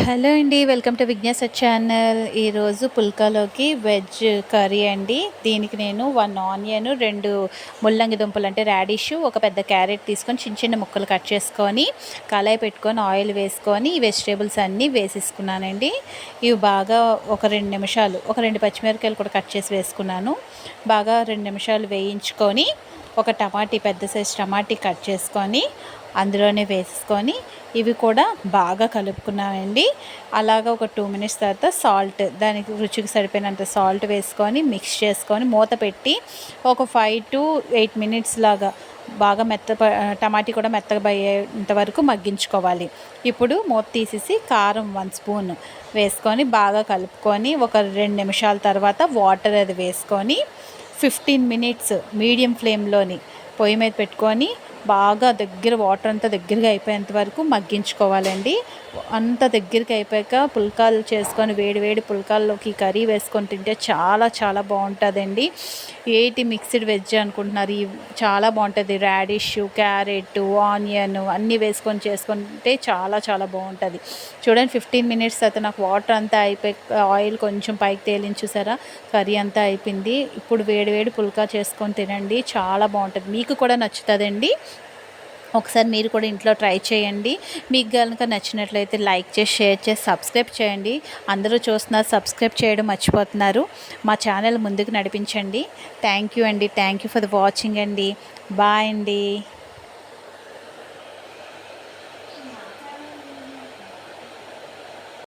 Hello అండి. Welcome to Vignasa channel. ఈరోజు పుల్కాలోకి వెజ్ కర్రీ అండి. దీనికి నేను 1 ఆనియన్, 2 ముల్లంగి దుంపలు అంటే రాడిష్, ఒక పెద్ద క్యారెట్ తీసుకొని చిన్న చిన్న ముక్కలు కట్ చేసుకొని కళాయి పెట్టుకొని ఆయిల్ వేసుకొని ఈ వెజిటేబుల్స్ అన్నీ వేసేసుకున్నానండి. ఇవి బాగా ఒక 2 నిమిషాలు, ఒక 2 పచ్చిమిరపకాయలు కూడా కట్ చేసి వేసుకున్నాను. బాగా 2 నిమిషాలు వేయించుకొని ఒక టమాటీ, పెద్ద సైజ్ టమాటీ కట్ చేసుకొని అందులోనే వేసుకొని ఇవి కూడా బాగా కలుపుకున్నామండి. అలాగా ఒక 2 మినిట్స్ తర్వాత సాల్ట్, దానికి రుచికి సరిపోయినంత సాల్ట్ వేసుకొని మిక్స్ చేసుకొని మూత పెట్టి ఒక 5 to 8 మినిట్స్ లాగా బాగా టమాటీ కూడా మెత్తగా అయ్యేంత వరకు మగ్గించుకోవాలి. ఇప్పుడు మూత తీసేసి కారం 1 స్పూన్ వేసుకొని బాగా కలుపుకొని ఒక 2 నిమిషాల తర్వాత వాటర్ అది వేసుకొని 15 మినిట్స్ మీడియం ఫ్లేమ్లోని పొయ్యి మీద పెట్టుకొని బాగా వాటర్ అంతా దగ్గరగా అయిపోయేంత వరకు మగ్గించుకోవాలండి. అంత దగ్గరికి అయిపోయాక పుల్కాలు చేసుకొని వేడి వేడి పుల్కాల్లోకి కర్రీ వేసుకొని తింటే చాలా చాలా బాగుంటుందండి. మిక్స్డ్ వెజ్ అనుకుంటున్నారు, చాలా బాగుంటుంది. రాడిష్, క్యారెట్, ఆనియన్ అన్నీ వేసుకొని చేసుకుంటే చాలా చాలా బాగుంటుంది. చూడండి, 15 మినిట్స్ తర్వాత నాకు వాటర్ అంతా అయిపోయి ఆయిల్ కొంచెం పైకి తేలింది చూసారా, కర్రీ అంతా అయిపోయింది. ఇప్పుడు వేడి వేడి పుల్కా చేసుకొని తినండి, చాలా బాగుంటుంది. మీకు కూడా నచ్చుతుందండి. ఒకసారి మీరు కూడా ఇంట్లో ట్రై చేయండి. మీకు కనుక నచ్చినట్లయితే లైక్ చేసి, షేర్ చేసి, సబ్స్క్రైబ్ చేయండి. అందరూ చూస్తున్నారు, సబ్స్క్రైబ్ చేయడం మర్చిపోతున్నారు. మా ఛానల్ ముందుకు నడిపించండి. థ్యాంక్ యూ అండి. Thank you for the watching అండి. బాయ్ అండి.